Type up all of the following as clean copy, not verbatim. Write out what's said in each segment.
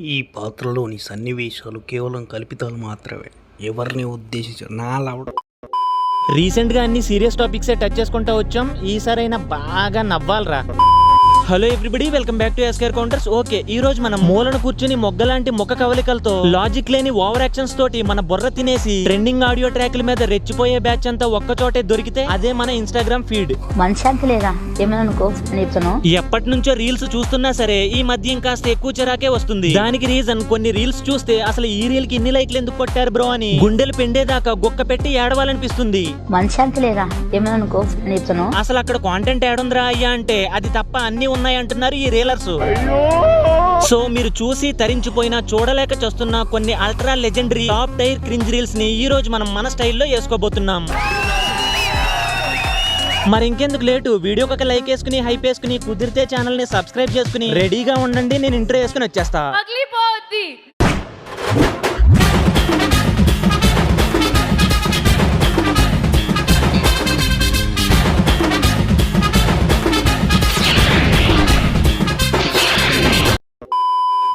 ఈ పాత్రలోని సన్నివేశాలు కేవలం కల్పితాలు మాత్రమే, ఎవరిని ఉద్దేశించి నాలవడం. రీసెంట్ గా అన్ని సీరియస్ టాపిక్స్ టచ్ చేసుకుంటా వచ్చాం. ఈసారైనా బాగా నవ్వాలరా. Hello everybody, welcome back to ఎస్కేర్ కౌంటర్స్. ఓకే, ఈ రోజు మనం మూలను కూర్చుని మొగ్గలాంటి ముఖ కవలికలతో లాజిక్ లేని ఓవర్ యాక్షన్స్ తోటి మన బుర్ర తినేసి ట్రెండింగ్ ఆడియో ట్రాక్ల మీద రెచ్చిపోయే బ్యాచ్ అంతా ఒక్క చోటే దొరికితే అదే మన ఇన్స్టాగ్రామ్ ఫీడ్. మనశాంతి లేదా ఏమైనా అనుకో చెప్తాను. ఎప్పటి నుంచో రీల్స్ చూస్తున్నా సరే ఈ మధ్య ఇంకాస్త ఎక్కువ చిరాకే వస్తుంది. దానికి రీజన్ కొన్ని రీల్స్ చూస్తే అసలు ఈ రీల్ కి ఇన్ని లైక్లు ఎందుకు కొట్టారు బ్రో అని గుండెలు పెండేదాకా గుక్క పెట్టి ఏడవాలనిపిస్తుంది. మనశాంతి లేదా ఏమైనా అనుకో చెప్తాను. అసలు అక్కడ కాంటెంట్ ఏడుందిరా అయ్యా అంటే అది తప్ప అన్ని ఉన్నాయంటున్నారు ఈ రీలర్స్. సో మీరు చూసి తరించిపోయినా చూడలేక చేస్తున్న కొన్ని ultra legendary top tier cringe reels ని ఈ రోజు మనం మన స్టైల్లో వేసుకోబోతున్నాం. మరి ఇంకెందుకు లేటు, వీడియోకి ఒక లైక్ వేసుకుని హైప్ వేసుకుని కుదిరితే ఛానల్ ని సబ్స్క్రైబ్ చేసుకుని రెడీగా ఉండండి. నేను ఇంట్రో వేసుకుని వచ్చేస్తా.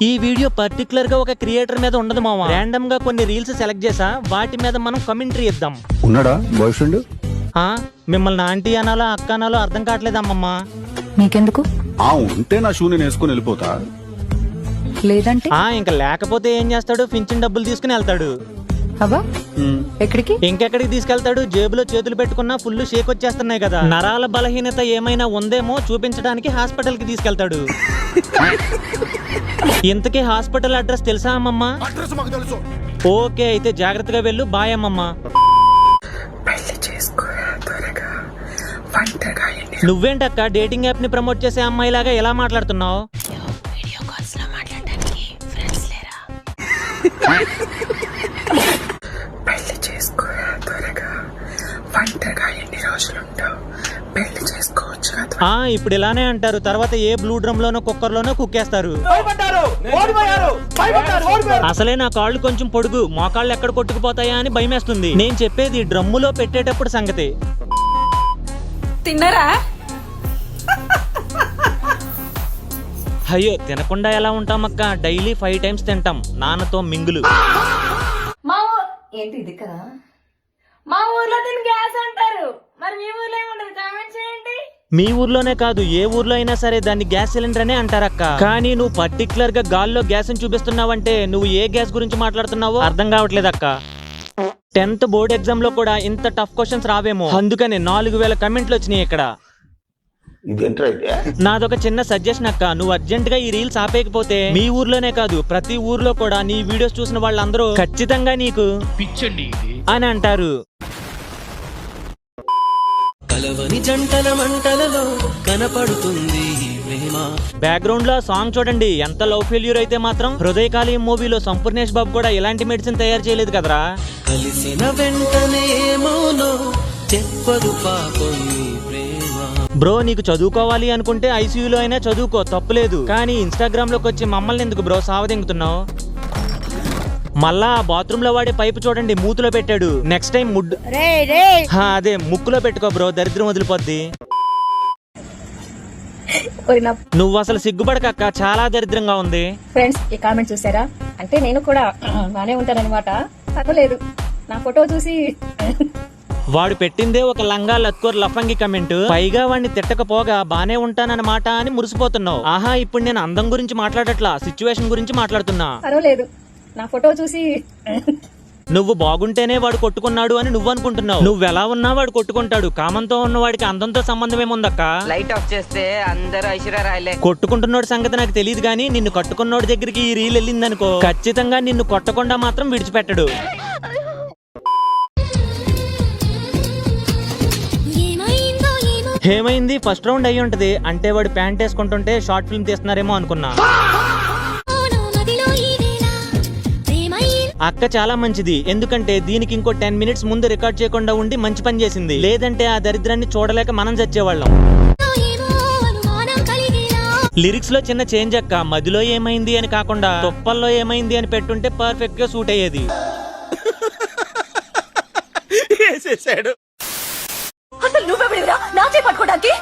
ఈ వీడియో పర్టికులర్ గా ఒక క్రియేటర్ మీద ఉండదు మావా. రాండమ్ గా కొన్ని రీల్స్ సెలెక్ట్ చేసా, వాటి మీద మనం కమెంటరీ ఇద్దాం. ఉన్నాడా బాయ్ ఫ్రెండ్? మిమ్మల్ని ఆంటీ అనాలో అక్క అనాలో అర్థం కావట్లేదు అమ్మమ్మ. మీకెందుకు? ఉంటే నా షూ నేను వేసుకుని వెళ్ళిపోతా. లేదంటే ఇంకా లేకపోతే ఏం చేస్తాడు, పింఛన్ డబ్బులు తీసుకుని వెళ్తాడు. అబ్బా ఎక్కడికి? ఇంకెక్కడికి తీసుకెళ్తాడు? జేబులో చేతులు పెట్టుకున్నా ఫుల్ షేక్ వచ్చేస్తున్నాయి కదా. నరాల బలహీనత ఏమైనా ఉందేమో చూపించడానికి హాస్పిటల్ కి తీసుకెళ్తాడు. ఇంతకీ హాస్పిటల్ అడ్రస్ తెలుసా అమ్మమ్మ? ఓకే, అయితే జాగ్రత్తగా వెళ్ళు. బాయ్ అమ్మమ్మ. నువ్వేంటక్క డేటింగ్ యాప్ ని ప్రమోట్ చేసే అమ్మాయిలాగా ఎలా మాట్లాడుతున్నావు? ఇప్పుడు ఇలానే అంటారు, తర్వాత ఏ బ్లూ డ్రమ్ లోనో కుక్కర్ లోనో కుక్కేస్తారు. అసలే నా కాళ్ళు కొంచెం పొడుగు, మోకాళ్ళు ఎక్కడ కొట్టుకుపోతాయా అని భయమేస్తుంది. నేను చెప్పేది డ్రమ్ములో పెట్టేటప్పుడు సంగతి. తిన్నారా? అయ్యో, తినకుండా ఎలా ఉంటామక్క? డైలీ 5 times తింటాం నాన్నతో మింగులు. ఏంటి ఇది కదా? మా ఊర్లో దీన్ని గ్యాస్ అంటారు, మరి మీ ఊర్లో ఏముండదు? కామెంట్ చేయండి. మీ ఊర్లోనే కాదు, ఏ ఊర్లో అయినా సరే దాన్ని గ్యాస్ సిలిండర్ అనే అంటారక్క. కానీ నువ్వు పర్టికులర్ గా గాల్లో గ్యాస్ ని చూపిస్తున్నావంటే నువ్వు ఏ గ్యాస్ గురించి మాట్లాడుతున్నావో అర్థం కావట్లేదు అక్క. 10th బోర్డ్ ఎగ్జామ్ లో కూడా ఇంత టఫ్ క్వశ్చన్స్ రావేమో, అందుకని 4000 కమెంట్లు వచ్చినాయి ఇక్కడ. నాదొక చిన్న సజెషన్ అక్క, నువ్వు అర్జెంట్ గా ఈ రీల్స్ ఆపేయకపోతే మీ ఊర్లోనే కాదు ప్రతి ఊర్లో కూడా నీ వీడియోస్ చూసిన వాళ్ళందరూ ఖచ్చితంగా నీకు పిచ్చండి అని అంటారు. కలవని జంటల మంటలలో కనపడుతుంది ప్రేమ. బ్యాక్గ్రౌండ్ లో సాంగ్ చూడండి, ఎంత లవ్ ఫెయిల్యూర్ అయితే మాత్రం హృదయకాళీ మూవీలో సంపూర్ణేష్ బాబు కూడా ఇలాంటి మెడిసిన్ తయారు చేయలేదు కదరా. కలిసిన వెంటనే ఏమోనో చెప్పదు పాపం ప్రేమ. బ్రో, నీకు చదువుకోవాలి అనుకుంటే ఐసీయూలో అయినా చదువుకో, తప్పులేదు. కానీ ఇన్స్టాగ్రామ్ లోకి వచ్చి మమ్మల్ని ఎందుకు బ్రో సావదెంగుతున్నావు? మళ్ళా బాత్రూమ్ లో వాడే పైపు చూడండి, మూతులో పెట్టాడు. నెక్స్ట్ టైం అదే ముక్కులో పెట్టుకో బ్రో, దరిద్రం వదిలిపోద్ది. నువ్వు అసలు సిగ్గుపడకక్క, చాలా దరిద్రంగా ఉంది. ఫ్రెండ్స్, ఈ కామెంట్ చూసారా? అంటే నేను కూడా బానే ఉంటానన్నమాట. తప్పలేదు, నా ఫోటో చూసి వాడు పెట్టిందే ఒక లంగా లత్కోర్ లఫంగి కమెంట్, పైగా వాడిని తిట్టకపోగా బానే ఉంటానన్నమాట అని మురిసిపోతున్నావు. ఆహా, ఇప్పుడు నేను అందం గురించి మాట్లాడట్లా, సిచ్యువేషన్ గురించి మాట్లాడుతున్నా. పర్వాలేదు, నా ఫోటో చూసి నువ్వు బాగుంటేనే వాడు కొట్టుకున్నాడు అని నువ్వు అనుకుంటున్నావు. నువ్వు ఎలా ఉన్నా వాడు కొట్టుకుంటాడు. కామంతో ఉన్నవాడికి అందంతో సంబంధం ఏముందక్క? లైట్ ఆఫ్ చేస్తే అందరూ ఐశ్వర్య రాయలే. కొట్టుకుంటున్నోడి సంగతి నాకు తెలియదు, కానీ నిన్ను కట్టుకున్నోడి దగ్గరికి ఈ రీల్ వెళ్ళిందనుకో, ఖచ్చితంగా నిన్ను కొట్టకుండా మాత్రం విడిచిపెట్టడు. ఏమైంది? ఫస్ట్ రౌండ్ అయ్యి ఉంటది అంటే వాడు ప్యాంట్ వేసుకుంటుంటే షార్ట్ ఫిల్మ్ తీస్తున్నారేమో అనుకున్నా. అక్క చాలా మంచిది, ఎందుకంటే దీనికి ఇంకో 10 minutes ముందు రికార్డ్ చేయకుండా ఉండి మంచి పని చేసింది. లేదంటే ఆ దరిద్రాన్ని చూడలేక మనం చచ్చేవాళ్ళం. లిరిక్స్ లో చిన్న చేంజ్ అక్క, మదిలో ఏమైంది అని కాకుండా తొప్పల్లో ఏమైంది అని పెట్టుంటే పర్ఫెక్ట్ గా సూట్ అయ్యేది. అసలు నువ్వెవడివిరా నాచే పట్టుకోవడానికి?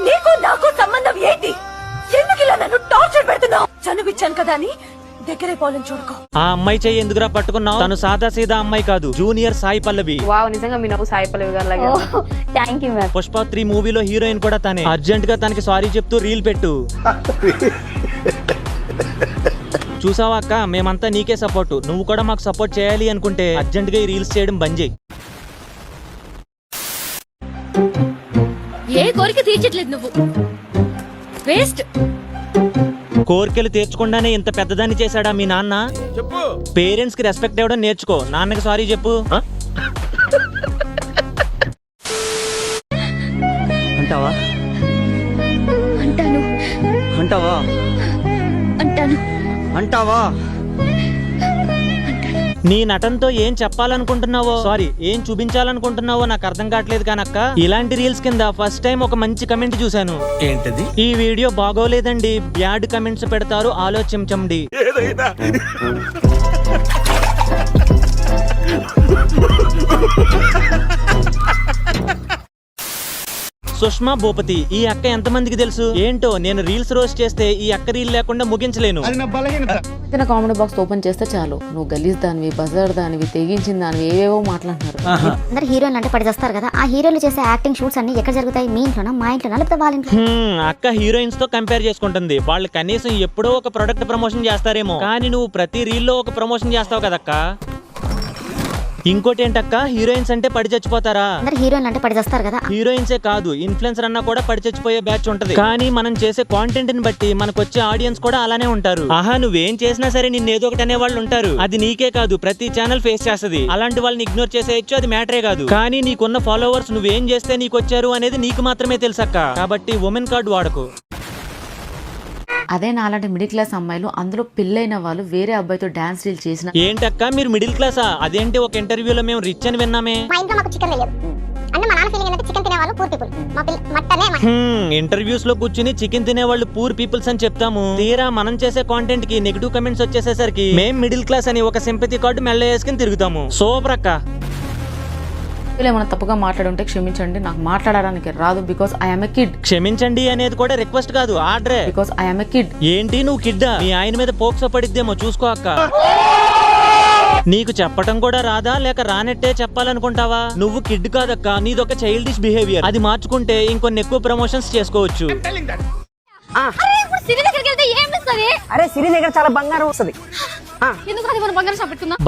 నీకు నాకు సంబంధం ఏంటి? ఎందుకు ఇలా నన్ను టార్చర్ పెడుతున్నావు? చనువిచ్చాను కదా అని ఆ అమ్మాయి చెయ్యి ఎందుకురా పట్టుకున్నావు? తను సాదా సీదా అమ్మాయి కాదు, జూనియర్ సాయి పల్లవి. వావ్, నిజంగా మీ నవ్వు సాయి పల్లవి గారి లాగా. Thank you ma'am. పుష్ప 3 మూవీలో హీరోయిన్ కూడా తనే. అర్జెంట్ గా తనకి సారీ చెప్తూ రీల్ పెట్టు. చూసావా అక్క, మేమంతా నీకే సపోర్ట్. నువ్వు కూడా మాకు సపోర్ట్ చేయాలి అనుకుంటే అర్జెంట్ గా ఈ రీల్స్ చేయడం బంద్ చేయి. ఏ కోరిక తీర్చట్లేదు నువ్వు, వేస్ట్. కోరికలు తీర్చకుండానే ఇంత పెద్దదాన్ని చేశాడా మీ నాన్న? పేరెంట్స్ కి రెస్పెక్ట్ ఇవ్వడం నేర్చుకో. నాన్నకి సారీ చెప్పు. అంటావా అంటాను అంటావా అంటాను అంటావా? నీ నటనతో ఏం చెప్పాలనుకుంటున్నావో, సారీ ఏం చూపించాలనుకుంటున్నావో నాకు అర్థం కావట్లేదు కానక్క. ఇలాంటి రీల్స్ కింద ఫస్ట్ టైం ఒక మంచి కమెంట్ చూశాను. ఏంటది? ఈ వీడియో బాగోలేదండి, బ్యాడ్ కమెంట్స్ పెడతారు, ఆలోచించండి. సుష్మా భూపతి, ఈ అక్క ఎంతమందికి తెలుసు ఏంటో? నేను రీల్స్ రోస్ట్ చేస్తే ఈ అక్క రీల్ లేకుండా ముగించలేను. కామెంట్ బాక్స్ ఓపెన్ చేస్తే చాలు, నువ్వు గలీజ్ దానివి, బజార్ దానివి, తెగించిన దానివి, ఏవేవో మాట్లాడుతున్నారు. అందరు హీరోయిన్లు అంటే పడిచేస్తారు కదా, ఆ హీరోయిన్లు చేసే యాక్టింగ్ షూట్స్ అన్ని ఎక్కడ జరుగుతాయి? మీ ఇంట్లోనా, మా ఇంట్లోనా, లేకపోతే వాళ్ళ ఇంట్లో? అక్క హీరోయిన్స్ తో కంపేర్ చేసుకుంటుంది. వాళ్ళు కనీసం ఎప్పుడో ఒక ప్రొడక్ట్ ప్రమోషన్ చేస్తారేమో, కానీ నువ్వు ప్రతి రీల్లో ఒక ప్రమోషన్ చేస్తావు కదక్క. ఇంకోటి ఏంటక్క, హీరోయిన్స్ అంటే పడి చచ్చిపోతారా? అందరు హీరోయిన్లు అంటే పడిచేస్తారు కదా. హీరోయిన్సే కాదు, ఇన్ఫ్లుయెన్సర్ అన్నా కూడా పడి చచ్చిపోయే బ్యాచ్ ఉంటది. కానీ మనం చేసే కాంటెంట్ ని బట్టి మనకు వచ్చే ఆడియన్స్ కూడా అలానే ఉంటారు. ఆహా, నువ్వేం చేసినా సరే నిన్ను ఏదో ఒకటి అనే వాళ్ళు ఉంటారు. అది నీకే కాదు, ప్రతి ఛానల్ ఫేస్ చేస్తది. అలాంటి వాళ్ళని ఇగ్నోర్ చేసేయచ్చు, అది మ్యాటరే కాదు. కానీ నీకున్న ఫాలోవర్స్ నువ్వేం చేస్తే నీకు వచ్చారు అనేది నీకు మాత్రమే తెలుసక్క. కాబట్టి ఉమెన్ కార్డ్ వాడకు. అదే నాలాంటి మిడిల్ క్లాస్ అమ్మాయిలు, అందులో పెళ్ళైన వాళ్ళు వేరే అబ్బాయితో డాన్స్ రీల్ చేసిన. ఏంటక్క మీరు మిడిల్ క్లాసా? అదేంటి ఒక ఇంటర్వ్యూలో మేము రిచ్ అని విన్నామే. మా ఇంట్లో మాకు చికెన్ తెలియదు అంటే మా నాన్న ఫీలింగ్ ఏంటంటే చికెన్ తినేవాళ్ళు పూర్ పీపుల్, మటనే. ఇంటర్వ్యూస్ లో కూర్చుని చికెన్ తినే వాళ్ళు పూర్ పీపుల్స్ అని చెప్తాము. తీరా మనం చేసే కాంటెంట్ కి నెగిటివ్ కమెంట్స్ వచ్చేసేసరికి మేం మిడిల్ క్లాస్ అని ఒక సింపతి కార్డు మెల్ల వేసుకుని తిరుగుతాము. సూపర్ అక్క. ఏమైనా తప్పుగా మాట్లాడుంటే క్షమించండి, నాకు మాట్లాడడానికి రాదు. Because I'm a kid. క్షమించండి అనేది కూడా రిక్వెస్ట్ కాదు, ఆర్డరే. Because I'm a kid. ఏంటి నువ్వు కిడ్డా? మీ ఆయన మీద పోక్సో పడిద్దేమో, చూసుకో అక్క. నీకు చెప్పటం కూడా రాదా, లేక రానట్టే చెప్పాలనుకుంటావా? నువ్వు కిడ్ కాదక్క, నీదొక చైల్డిష్ బిహేవియర్. అది మార్చుకుంటే ఇంకొన్ని ఎక్కువ ప్రమోషన్స్ చేసుకోవచ్చు. అరే సిరి దగ్గర చాలా బంగారం వస్తుంది.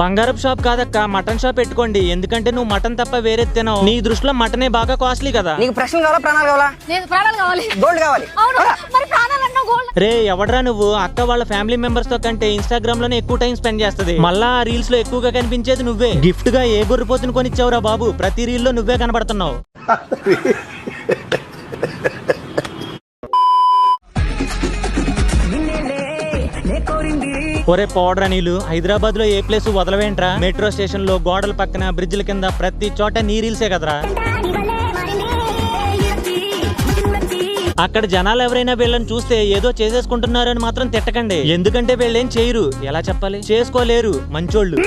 బంగారపు షాప్ కాదక్క, మటన్ షాప్ పెట్టుకోండి. ఎందుకంటే నువ్వు మటన్ తప్ప వేరే తినవు. నీ దృష్టిలో మటనే బాగా కాస్ట్లీ కదా. నీకు ప్రశ్నలు కావాలా, ప్రాణాలు కావాలా? ప్రాణాలు కావాలి, గోల్డ్ కావాలి. రే ఎవడ్రా నువ్వు? అక్క వాళ్ళ ఫ్యామిలీ మెంబర్స్ తో కంటే ఇన్స్టాగ్రామ్ లోనే ఎక్కువ టైం స్పెండ్ చేస్తది. మళ్ళా ఆ రీల్స్ లో ఎక్కువగా కనిపించేది నువ్వే. గిఫ్ట్ గా ఏ గొర్రెపోతుని కొనిచ్చావురా బాబు? ప్రతి రీల్ లో నువ్వే కనబడుతున్నావు. ఒరే పౌడర్ నీళ్ళు, హైదరాబాద్ లో ఏ ప్లేస్ వదలవేంట్రా? మెట్రో స్టేషన్ లో, గోడల పక్కన, బ్రిడ్జ్ల కింద, ప్రతి చోట నీ రీల్సే కదరా. అక్కడ జనాలు ఎవరైనా వీళ్ళని చూస్తే ఏదో చేసేసుకుంటున్నారు అని మాత్రం తిట్టకండి. ఎందుకంటే వీళ్ళేం చేయరు, ఎలా చెప్పాలి, చేసుకోలేరు, మంచోళ్ళు.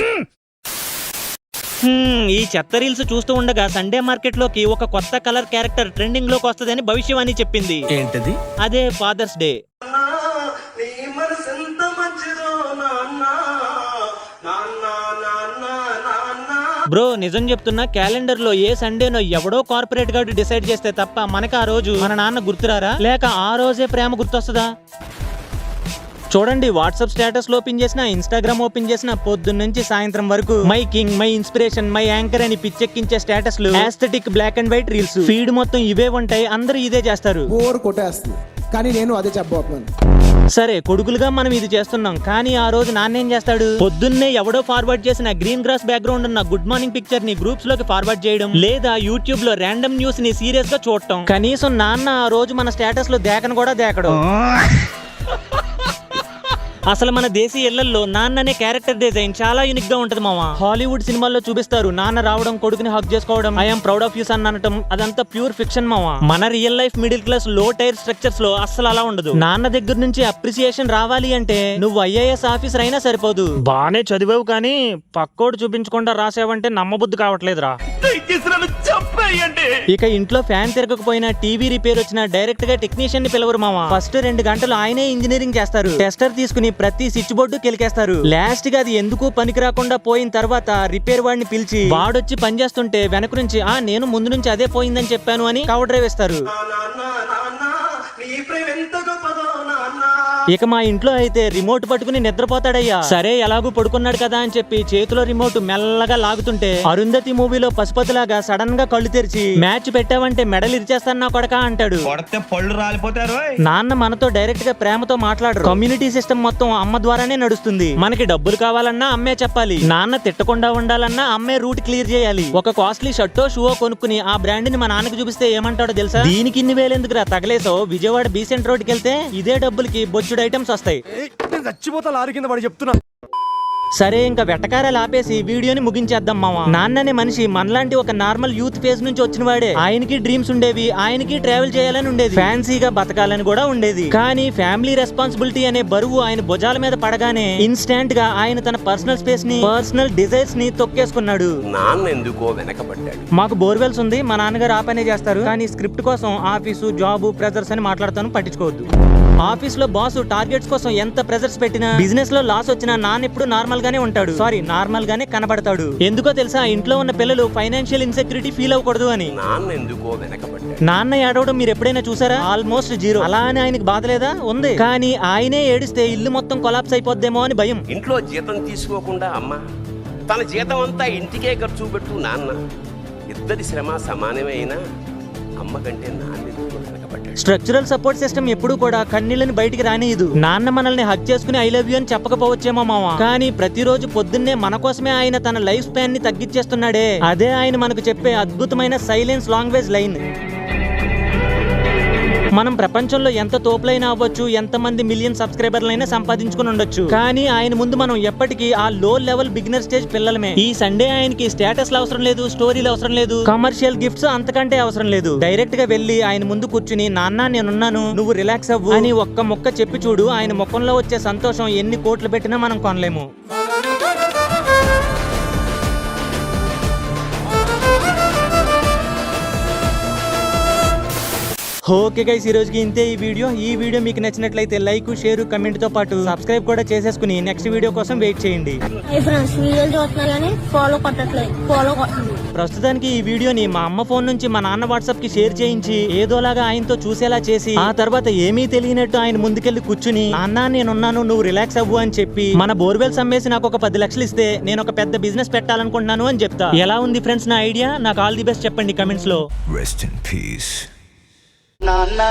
ఈ చెత్త రీల్స్ చూస్తూ ఉండగా సండే మార్కెట్ లోకి ఒక కొత్త కలర్ క్యారెక్టర్ ట్రెండింగ్ లోకి వస్తుందని భవిష్యవాణి చెప్పింది. ఏంటది? అదే ఫాదర్స్ డే. బ్రో నిజం చెప్తున్నా, క్యాలెండర్ లో ఏ సండేనో ఎవడో కార్పొరేట్ గార్డు డిసైడ్ చేస్తే తప్ప మనకి ఆ రోజు మన నాన్న గుర్తురారా, లేక ఆ రోజే ప్రేమ గుర్తొస్తుందా? చూడండి, వాట్సాప్ స్టేటస్ ఓపెన్ చేసిన, ఇన్స్టాగ్రామ్ ఓపెన్ చేసిన, పొద్దున్నుంచి సాయంత్రం వరకు my king, my inspiration, my anchor అని పిచ్చెక్కించే స్టేటస్లు, aesthetic black and white reels, feed మొత్తం ఇవే ఉంటాయి. అందరూ ఇదే చేస్తారు. బోర్ కొట్టేస్తుంది, కానీ నేను అదే చెప్పబోతున్నాను. సరే కొడుకులుగా మనం ఇది చేస్తున్నాం, కానీ ఆ రోజు నాన్న ఏం చేస్తాడు? పొద్దున్నే ఎవడో ఫార్వర్డ్ చేసిన గ్రీన్ గ్రాస్ బ్యాక్గ్రౌండ్ ఉన్న గుడ్ మార్నింగ్ పిక్చర్ ని గ్రూప్స్ లోకి ఫార్వర్డ్ చేయడం, లేదా యూట్యూబ్ లో ర్యాండమ్ న్యూస్ ని సీరియస్ గా చూడటం. కనీసం నాన్న ఆ రోజు మన స్టేటస్ లో దేకను కూడా దేకడం. అసలు మన దేశీ ఇళ్లలో నాన్న అనే క్యారెక్టర్ డిజైన్ చాలా యూనిక్ గా ఉంటది మామ. హాలీవుడ్ సినిమాల్లో చూపిస్తారు నాన్న రావడం, కొడుకుని హగ్ చేసుకోవడం, I'm proud of you son అనటం, అదంతా ప్యూర్ ఫిక్షన్ మామ. మన real life middle class tier టైర్ స్ట్రక్చర్స్ లో అస్సలు అలా ఉండదు. నాన్న దగ్గర నుంచి అప్రిసియేషన్ రావాలి అంటే నువ్వు IAS ఆఫీసర్ అయినా సరిపోదు. బానే చదివావు కానీ పక్కోడు చూపించకుండా రాసావంటే నమ్మబుద్ధి కావట్లేదురా. ఇక ఇంట్లో ఫ్యాన్ తిరగకపోయినా టీవీ రిపేర్ వచ్చినా డైరెక్ట్ గా టెక్నీషియన్ ని పిలవరు మామ. ఫస్ట్ 2 గంటలు ఆయనే ఇంజనీరింగ్ చేస్తారు. టెస్టర్ తీసుకుని ప్రతి స్విచ్ బోర్డు కెలికేస్తారు. లాస్ట్ గా అది ఎందుకు పనికి రాకుండా పోయిన తర్వాత రిపేర్ వాడిని పిలిచి వాడొచ్చి పని చేస్తుంటే వెనక నుంచి నేను ముందు నుంచి అదే పోయిందని చెప్పాను అని కవర్ డ్రైవ్ ఇస్తారు. ఇక మా ఇంట్లో అయితే రిమోట్ పట్టుకుని నిద్రపోతాడయ్యా. సరే ఎలాగూ పడుకున్నాడు కదా అని చెప్పి చేతిలో రిమోట్ మెల్లగా లాగుతుంటే అరుంధతి మూవీలో పశుపతిలాగా సడన్ గా కళ్ళు తెరిచి మ్యాచ్ పెట్టావంటే మెడల్ ఇరిచేస్తాను నా కొడక అంటాడు. పళ్ళు రాలిపోతారు. నాన్న మనతో డైరెక్ట్ గా ప్రేమతో మాట్లాడరు. కమ్యూనిటీ సిస్టమ్ మొత్తం అమ్మ ద్వారానే నడుస్తుంది. మనకి డబ్బులు కావాలన్నా అమ్మే చెప్పాలి. నాన్న తిట్టకుండా ఉండాలన్నా అమ్మే రూట్ క్లియర్ చేయాలి. ఒక కాస్ట్లీ షర్టో షూవో కొనుక్కుని ఆ బ్రాండ్ ని మా నాన్నకి చూపిస్తే ఏమంటాడో తెలుసా? దీనికి ఇన్ని వేలెందుకురా తగలేసో, విజయవాడ బీసెంట్ రోడ్కి వెళ్తే ఇదే డబ్బులకి బొచ్చుడు ఐటమ్స్ వస్తాయి. చచ్చిపోతా లారీ కింద పడి చెప్తున్నా. సరే ఇంకా వెటకారాలు ఆపేసి వీడియోని ముగించేద్దాం మామ. నాన్ననే మనిషి మనలాంటి ఒక నార్మల్ యూత్ ఫేజ్ నుంచి వచ్చిన వాడే. ఆయనకి డ్రీమ్స్ ఉండేవి, ఆయనకి ట్రావెల్ చేయాలని ఉండేది, ఫ్యాన్సీగా బతకాలని కూడా ఉండేది. కానీ ఫ్యామిలీ రెస్పాన్సిబిలిటీ అనే బరువు ఆయన భుజాల మీద పడగానే ఇన్స్టాంట్ గా ఆయన తన పర్సనల్ స్పేస్ ని, పర్సనల్ డిజైర్స్ ని తొక్కేసుకున్నాడు. నాన్న ఎందుకో వెనకబడ్డాడు. మాకు బోర్వెల్స్ ఉంది, మా నాన్నగారు ఆ పనే చేస్తారు. కానీ స్క్రిప్ట్ కోసం ఆఫీసు, జాబు, ప్రెజర్స్ అని మాట్లాడతాను, పట్టించుకోవద్దు. ఆఫీస్ లో బాస్ టార్గెట్స్ కోసం ఎంత ప్రెజర్స్ పెట్టినా, బిజినెస్ లో లాస్ వచ్చినా నాన్న ఎప్పుడు నార్మల్ గానే ఉంటాడు. సారీ, నార్మల్ గానే కనబడతాడు. ఎందుకో తెలుసా? ఇంట్లో ఉన్న పిల్లలు ఫైనాన్షియల్ ఇన్సెక్యూరిటీ ఫీల్ అవ్వకూడదు అని. నాన్న ఎందుకో వెనకబడ్డాడు. నాన్న ఏడవడం మీరు ఎప్పుడైనా చూసారా? Almost zero. అలా అని ఆయనకి బాధ లేదా? ఉంది. కానీ ఆయనే ఏడిస్తే ఇల్లు మొత్తం కొలాప్స్ అయిపోద్దేమో అని భయం. ఇంట్లో జీతం తీసుకోకుండా అమ్మ తన జీతం అంతా ఇంటికే ఖర్చు పెట్టు నాన్న. ఇద్దరి శ్రమ సమానమైనా అమ్మ కంటే నాన్న ఎందుకో వెనకబడ్డాడు. స్ట్రక్చరల్ సపోర్ట్ సిస్టమ్ ఎప్పుడు కూడా కన్నీళ్ళని బయటికి రానియదు. నాన్న మనల్ని హగ్ చేసుకుని ఐ లవ్ యూ అని చెప్పకపోవచ్చేమో మామ, కానీ ప్రతిరోజు పొద్దున్నే మన కోసమే ఆయన తన లైఫ్ స్పాన్ ని తగ్గించేస్తున్నాడే. అదే ఆయన మనకు చెప్పే అద్భుతమైన సైలెన్స్ లాంగ్వేజ్ లైన్. మనం ప్రపంచంలో ఎంత తోపులైనా అవ్వచ్చు, ఎంత మంది మిలియన్ సబ్స్క్రైబర్లైనా సంపాదించుకుని ఉండొచ్చు, కానీ ఆయన ముందు మనం ఎప్పటికీ ఆ లో లెవెల్ బిగినర్ స్టేజ్ పిల్లలమే. ఈ సండే ఆయనకి స్టేటస్ అవసరం లేదు, స్టోరీలు అవసరం లేదు, కమర్షియల్ గిఫ్ట్స్ అంతకంటే అవసరం లేదు. డైరెక్ట్ గా వెళ్లి ఆయన ముందు కూర్చుని నాన్న నేనున్నాను, నువ్వు రిలాక్స్ అవ్వు అని ఒక్క ముక్క చెప్పి చూడు. ఆయన ముఖంలో వచ్చే సంతోషం ఎన్ని కోట్లు పెట్టినా మనం కొనలేము. ఓకే గైస్, ఈ రోజుకి ఇంతే ఈ వీడియో మీకు నచ్చినట్లయితే లైక్, షేర్, కమెంట్ తో పాటు సబ్స్క్రైబ్ కూడా చేసేసుకుని నెక్స్ట్ వీడియో కోసం వెయిట్ చేయండి. ప్రస్తుతానికి ఈ వీడియోని మా అమ్మ ఫోన్ నుంచి మా నాన్న వాట్సాప్ కి షేర్ చేయించి ఏదోలాగా ఆయనతో చూసేలా చేసి ఆ తర్వాత ఏమీ తెలియనట్టు ఆయన ముందుకెళ్లి కూర్చుని నాన్న నేనున్నాను, నువ్వు రిలాక్స్ అవ్వు అని చెప్పి మన బోర్వెల్స్ అమ్మేసి నాకు ఒక 10 లక్షలు ఇస్తే నేను ఒక పెద్ద బిజినెస్ పెట్టాలనుకుంటున్నాను అని చెప్తా. ఎలా ఉంది ఫ్రెండ్స్ నా ఐడియా? నాకు ఆల్ ది బెస్ట్ చెప్పండి కమెంట్స్ లో. Rest in peace. నాన్న